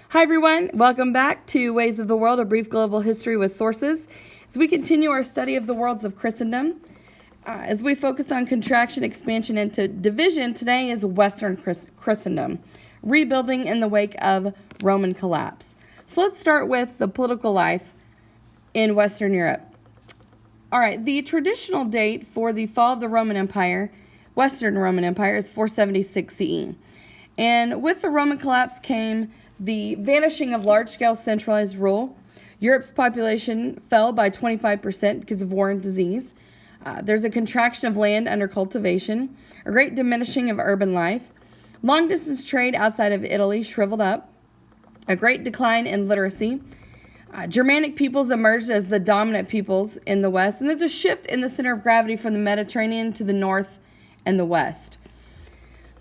Hi everyone, welcome back to Ways of the World, a brief global history with sources. As we continue our study of the worlds of Christendom, as we focus on contraction, expansion, into division, today is Western Christendom, rebuilding in the wake of Roman collapse. So let's start with the political life in Western Europe. All right, the traditional date for the fall of the Roman Empire, Western Roman Empire, is 476 CE. And with the Roman collapse came the vanishing of large-scale centralized rule. Europe's population fell by 25% because of war and disease. There's a contraction of land under cultivation, a great diminishing of urban life. Long-distance trade outside of Italy shriveled up, a great decline in literacy. Germanic peoples emerged as the dominant peoples in the West, and there's a shift in the center of gravity from the Mediterranean to the north and the west.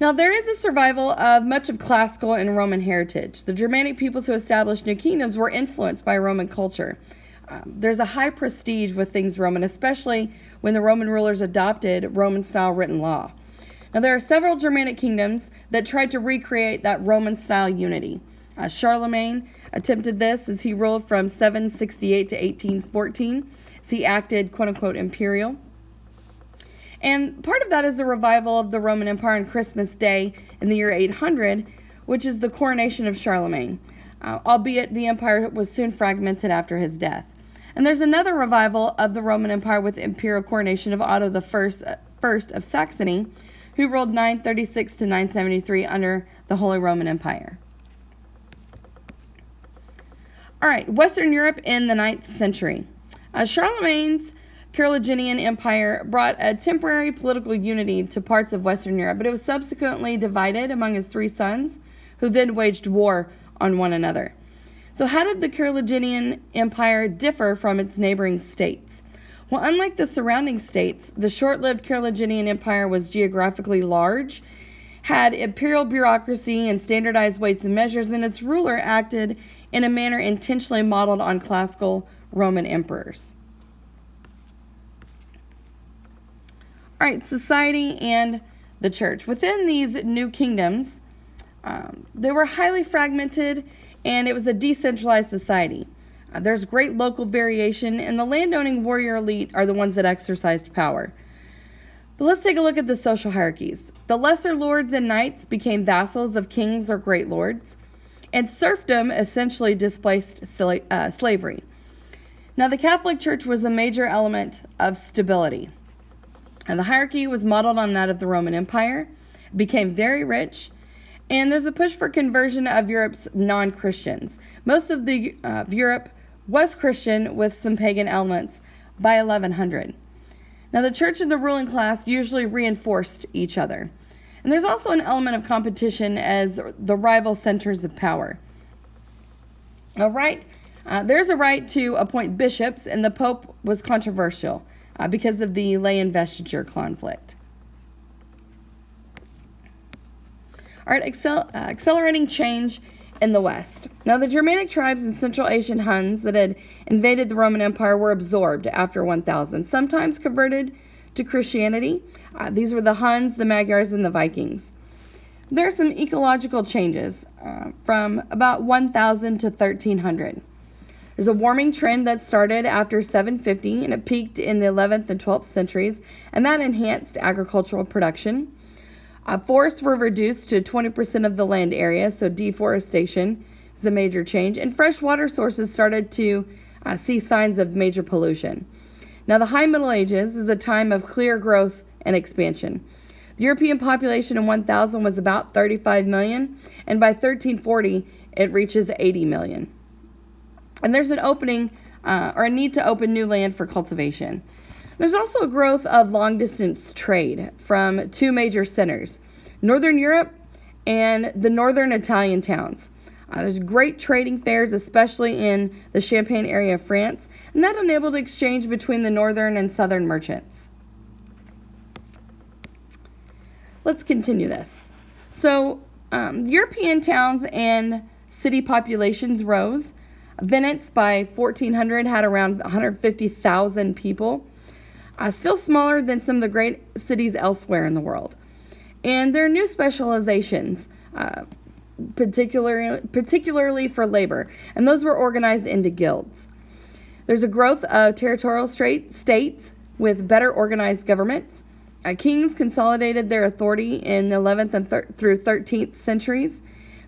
Now, there is a survival of much of classical and Roman heritage. The Germanic peoples who established new kingdoms were influenced by Roman culture. There's a high prestige with things Roman, especially when the Roman rulers adopted Roman-style written law. Now, there are several Germanic kingdoms that tried to recreate that Roman-style unity. Charlemagne attempted this as he ruled from 768 to 1814, as he acted, quote-unquote, imperial. And part of that is the revival of the Roman Empire on Christmas Day in the year 800, which is the coronation of Charlemagne, albeit the empire was soon fragmented after his death. And there's another revival of the Roman Empire with the imperial coronation of Otto I of Saxony, who ruled 936 to 973 under the Holy Roman Empire. All right, Western Europe in the 9th century. Charlemagne's Carolingian Empire brought a temporary political unity to parts of Western Europe, but it was subsequently divided among his three sons, who then waged war on one another. So how did the Carolingian Empire differ from its neighboring states? Well, unlike the surrounding states, the short-lived Carolingian Empire was geographically large, had imperial bureaucracy and standardized weights and measures, and its ruler acted in a manner intentionally modeled on classical Roman emperors. All right, society and the church. Within these new kingdoms, they were highly fragmented, and it was a decentralized society. There's great local variation, and the landowning warrior elite are the ones that exercised power. But let's take a look at the social hierarchies. The lesser lords and knights became vassals of kings or great lords, and serfdom essentially displaced slavery. Now, the Catholic Church was a major element of stability. And the hierarchy was modeled on that of the Roman Empire, became very rich, and there's a push for conversion of Europe's non-Christians. Most of Europe was Christian with some pagan elements by 1100. Now, the church and the ruling class usually reinforced each other. And there's also an element of competition as the rival centers of power. There's a right to appoint bishops, and the Pope was controversial because of the lay investiture conflict. All right, accelerating change in the West. Now, the Germanic tribes and Central Asian Huns that had invaded the Roman Empire were absorbed after 1000, sometimes converted to Christianity. These were the Huns, the Magyars, and the Vikings. There are some ecological changes from about 1000 to 1300. There's a warming trend that started after 750, and it peaked in the 11th and 12th centuries, and that enhanced agricultural production. Forests were reduced to 20% of the land area, so deforestation is a major change, and fresh water sources started to see signs of major pollution. Now, the High Middle Ages is a time of clear growth and expansion. The European population in 1000 was about 35 million, and by 1340, it reaches 80 million. And there's an opening or a need to open new land for cultivation. There's also a growth of long-distance trade from two major centers, Northern Europe and the northern Italian towns. There's great trading fairs, especially in the Champagne area of France, and that enabled exchange between the northern and southern merchants. Let's continue this. So, European towns and city populations rose. Venice by 1400 had around 150,000 people, still smaller than some of the great cities elsewhere in the world. And there are new specializations. particularly for labor, and those were organized into guilds. There's a growth of territorial states with better organized governments. Kings consolidated their authority in the 11th and through 13th centuries.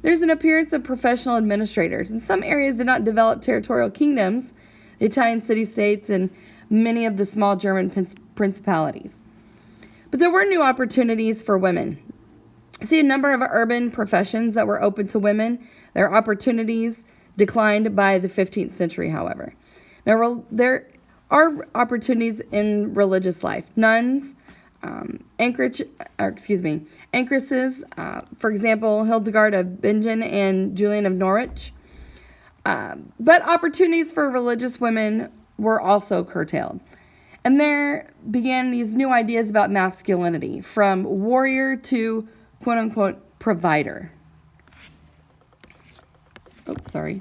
There's an appearance of professional administrators. And some areas did not develop territorial kingdoms, the Italian city-states and many of the small German principalities. But there were new opportunities for women. See a number of urban professions that were open to women. Their opportunities declined by the 15th century, however. There are opportunities in religious life. Nuns, anchoresses, for example, Hildegard of Bingen and Julian of Norwich. But opportunities for religious women were also curtailed. And there began these new ideas about masculinity, from warrior to quote-unquote provider. Okay.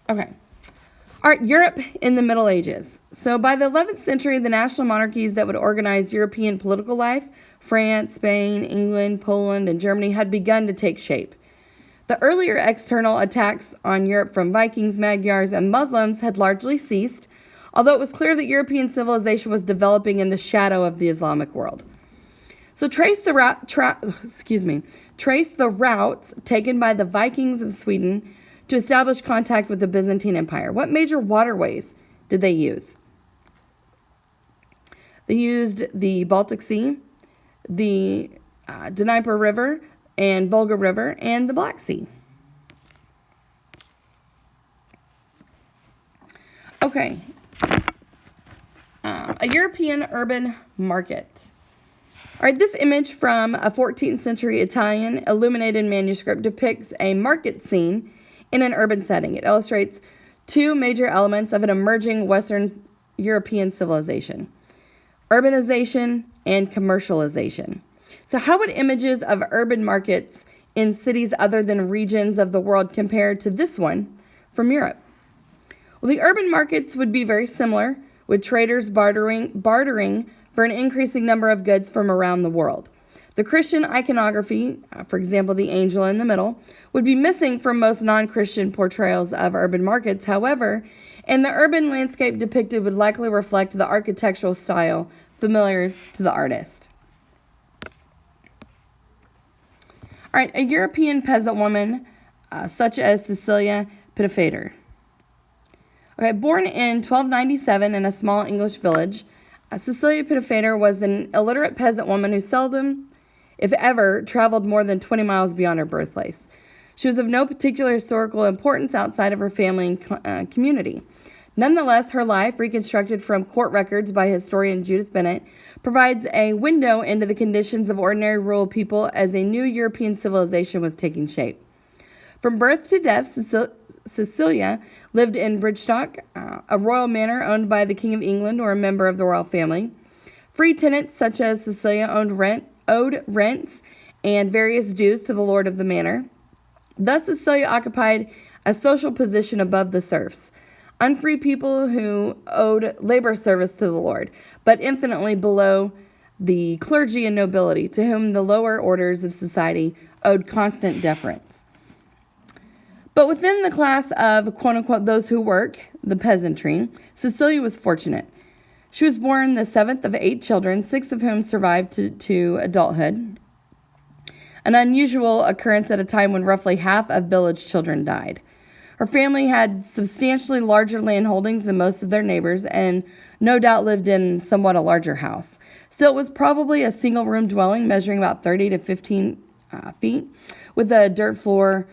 All right, Europe in the Middle Ages. So by the 11th century, the national monarchies that would organize European political life, France, Spain, England, Poland, and Germany, had begun to take shape. The earlier external attacks on Europe from Vikings, Magyars, and Muslims had largely ceased, although it was clear that European civilization was developing in the shadow of the Islamic world. So trace the routes taken by the Vikings of Sweden to establish contact with the Byzantine Empire. What major waterways did they use? They used the Baltic Sea, the Dnieper River and Volga River, and the Black Sea. Okay. A European urban market. All right, this image from a 14th century Italian illuminated manuscript depicts a market scene in an urban setting. It illustrates two major elements of an emerging Western European civilization: urbanization and commercialization. So how would images of urban markets in cities other than regions of the world compare to this one from Europe? Well, the urban markets would be very similar, with traders bartering for an increasing number of goods from around the world. The Christian iconography, for example, the angel in the middle, would be missing from most non-Christian portrayals of urban markets. However, and the urban landscape depicted would likely reflect the architectural style familiar to the artist. All right, a European peasant woman, such as Cecilia Pitafater. Okay, born in 1297 in a small English village, Cecilia Pitafater was an illiterate peasant woman who seldom, if ever, traveled more than 20 miles beyond her birthplace. She was of no particular historical importance outside of her family and community. Nonetheless, her life, reconstructed from court records by historian Judith Bennett, provides a window into the conditions of ordinary rural people as a new European civilization was taking shape. From birth to death, Cecilia lived in Bridgestock, a royal manor owned by the King of England or a member of the royal family. Free tenants such as Cecilia owed rents and various dues to the lord of the manor. Thus, Cecilia occupied a social position above the serfs, unfree people who owed labor service to the lord, but infinitely below the clergy and nobility, to whom the lower orders of society owed constant deference. But within the class of, quote-unquote, those who work, the peasantry, Cecilia was fortunate. She was born the seventh of 8 children, 6 of whom survived to adulthood, an unusual occurrence at a time when roughly half of village children died. Her family had substantially larger land holdings than most of their neighbors and no doubt lived in somewhat a larger house. Still, it was probably a single-room dwelling measuring about 30 to 15 feet with a dirt floor.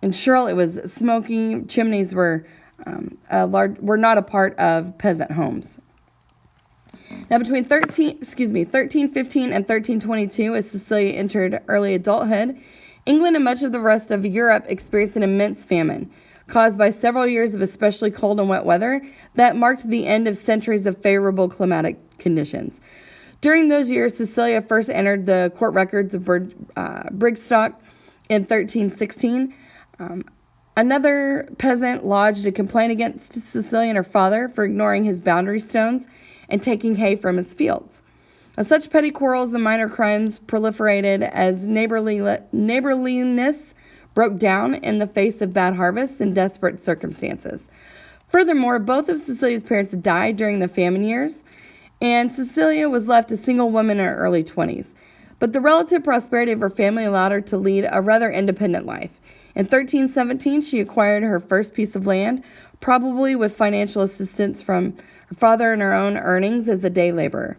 In Shirl, it was smoky. Chimneys were not a part of peasant homes. Now, between 1315 and 1322, as Cecilia entered early adulthood, England and much of the rest of Europe experienced an immense famine, caused by several years of especially cold and wet weather that marked the end of centuries of favorable climatic conditions. During those years, Cecilia first entered the court records of Brigstock in 1316. Another peasant lodged a complaint against Cecilia and her father for ignoring his boundary stones and taking hay from his fields. Such petty quarrels and minor crimes proliferated as neighborliness broke down in the face of bad harvests and desperate circumstances. Furthermore, both of Cecilia's parents died during the famine years, and Cecilia was left a single woman in her early 20s. But the relative prosperity of her family allowed her to lead a rather independent life. In 1317, she acquired her first piece of land, probably with financial assistance from her father and her own earnings as a day laborer.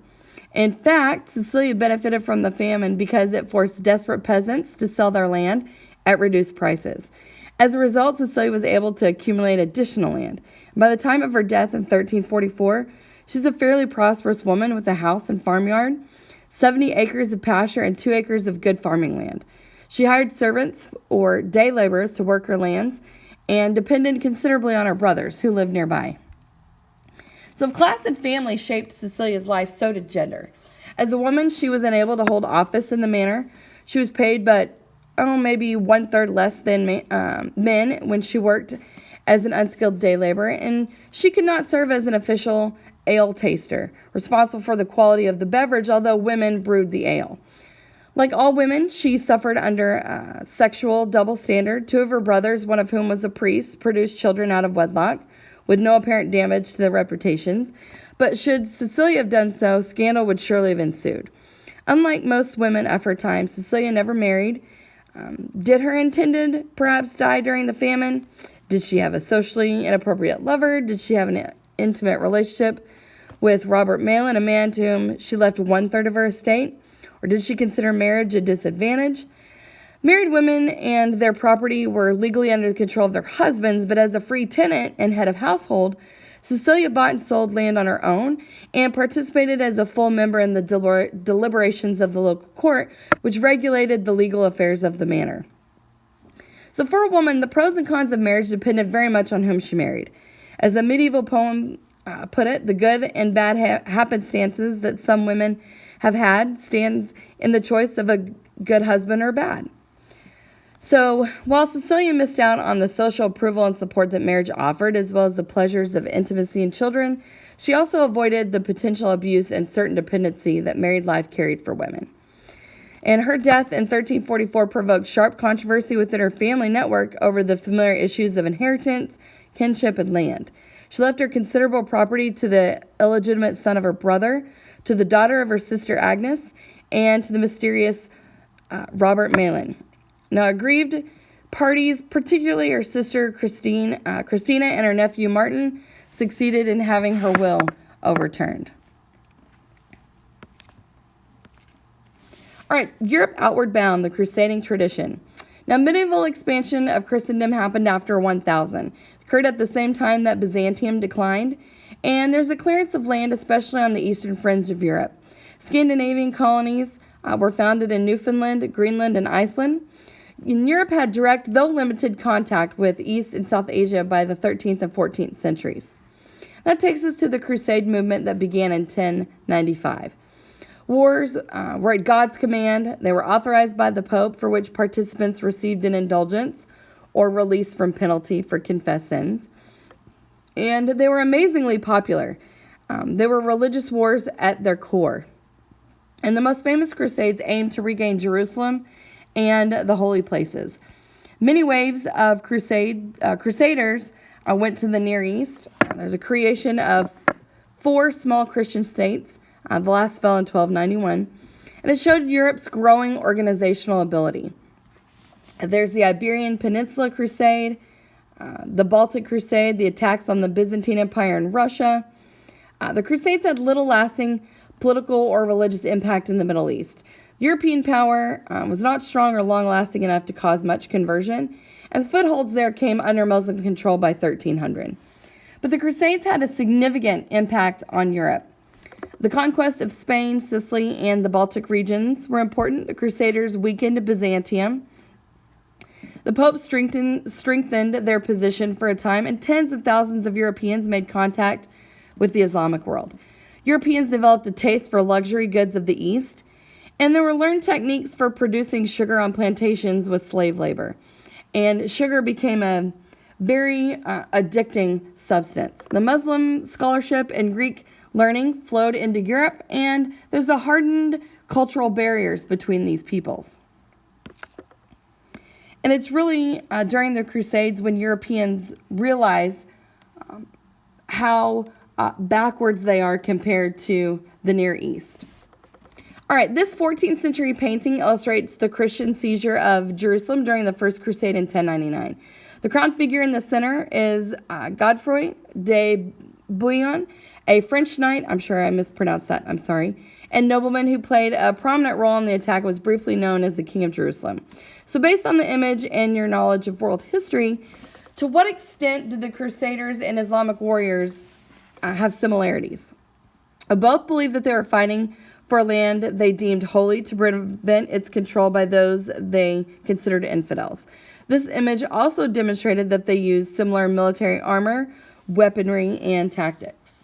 In fact, Cecilia benefited from the famine because it forced desperate peasants to sell their land at reduced prices. As a result, Cecilia was able to accumulate additional land. By the time of her death in 1344, she's a fairly prosperous woman with a house and farmyard, 70 acres of pasture, and 2 acres of good farming land. She hired servants or day laborers to work her lands and depended considerably on her brothers, who lived nearby. So if class and family shaped Cecilia's life, so did gender. As a woman, she was unable to hold office in the manor. She was paid but maybe 1/3 less than men when she worked as an unskilled day laborer, and she could not serve as an official ale taster, responsible for the quality of the beverage, although women brewed the ale. Like all women, she suffered under sexual double standard. 2 of her brothers, one of whom was a priest, produced children out of wedlock, with no apparent damage to their reputations. But should Cecilia have done so, scandal would surely have ensued. Unlike most women of her time, Cecilia never married. Did her intended perhaps die during the famine? Did she have a socially inappropriate lover? Did she have an intimate relationship with Robert Malin, a man to whom she left 1/3 of her estate? Or did she consider marriage a disadvantage? Married women and their property were legally under the control of their husbands, but as a free tenant and head of household, Cecilia bought and sold land on her own and participated as a full member in the deliberations of the local court, which regulated the legal affairs of the manor. So for a woman, the pros and cons of marriage depended very much on whom she married. As a medieval poem put it, the good and bad happenstances that some women have had stands in the choice of a good husband or bad. So, while Cecilia missed out on the social approval and support that marriage offered, as well as the pleasures of intimacy and children, she also avoided the potential abuse and certain dependency that married life carried for women. And her death in 1344 provoked sharp controversy within her family network over the familiar issues of inheritance, kinship, and land. She left her considerable property to the illegitimate son of her brother, to the daughter of her sister Agnes, and to the mysterious Robert Malin. Now, aggrieved parties, particularly her sister Christina and her nephew Martin, succeeded in having her will overturned. All right, Europe outward bound, the Crusading tradition. Now, medieval expansion of Christendom happened after 1000. It occurred at the same time that Byzantium declined, and there's a clearance of land, especially on the eastern fringe of Europe. Scandinavian colonies were founded in Newfoundland, Greenland, and Iceland. Europe had direct, though limited, contact with East and South Asia by the 13th and 14th centuries. That takes us to the Crusade movement that began in 1095. Wars were at God's command. They were authorized by the Pope, for which participants received an indulgence or release from penalty for confessed sins. And they were amazingly popular. They were religious wars at their core. And the most famous crusades aimed to regain Jerusalem and the holy places. Many waves of crusaders went to the Near East. There's a creation of 4 small Christian states. The last fell in 1291. And it showed Europe's growing organizational ability. There's the Iberian Peninsula Crusade, the Baltic Crusade, the attacks on the Byzantine Empire in Russia. The Crusades had little lasting political or religious impact in the Middle East. European power was not strong or long-lasting enough to cause much conversion, and the footholds there came under Muslim control by 1300. But the Crusades had a significant impact on Europe. The conquest of Spain, Sicily, and the Baltic regions were important. The Crusaders weakened Byzantium. The Pope strengthened their position for a time, and tens of thousands of Europeans made contact with the Islamic world. Europeans developed a taste for luxury goods of the East, and there were learned techniques for producing sugar on plantations with slave labor. And sugar became a very addicting substance. The Muslim scholarship and Greek learning flowed into Europe, and there's a hardened cultural barriers between these peoples. And it's really during the Crusades when Europeans realize how backwards they are compared to the Near East. All right, this 14th century painting illustrates the Christian seizure of Jerusalem during the First Crusade in 1099. The crowned figure in the center is Godefroy de Bouillon, a French knight, I'm sure I mispronounced that, I'm sorry, and nobleman who played a prominent role in the attack, was briefly known as the King of Jerusalem. So based on the image and your knowledge of world history, to what extent did the Crusaders and Islamic warriors have similarities? Both believed that they were fighting for land they deemed holy to prevent its control by those they considered infidels. This image also demonstrated that they used similar military armor, weaponry, and tactics.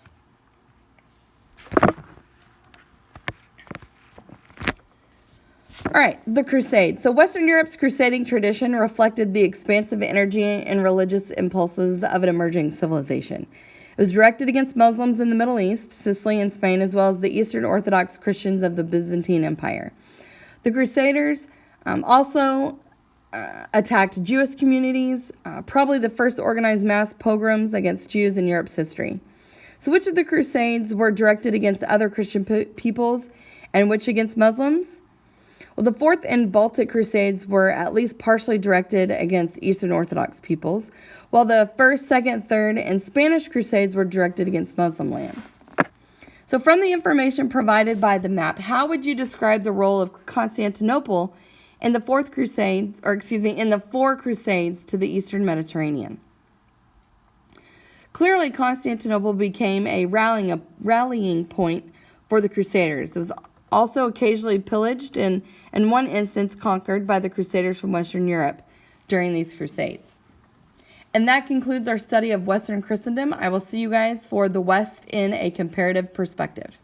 All right, the Crusades. So Western Europe's crusading tradition reflected the expansive energy and religious impulses of an emerging civilization. It was directed against Muslims in the Middle East, Sicily, and Spain, as well as the Eastern Orthodox Christians of the Byzantine Empire. The Crusaders also attacked Jewish communities, probably the first organized mass pogroms against Jews in Europe's history. So which of the Crusades were directed against other Christian peoples and which against Muslims? Well, the Fourth and Baltic Crusades were at least partially directed against Eastern Orthodox peoples, while the First, Second, Third, and Spanish Crusades were directed against Muslim lands. So from the information provided by the map, how would you describe the role of Constantinople in the Four Crusades to the Eastern Mediterranean? Clearly, Constantinople became a rallying point for the Crusaders. It was also occasionally pillaged and, in one instance, conquered by the Crusaders from Western Europe during these Crusades. And that concludes our study of Western Christendom. I will see you guys for the West in a comparative perspective.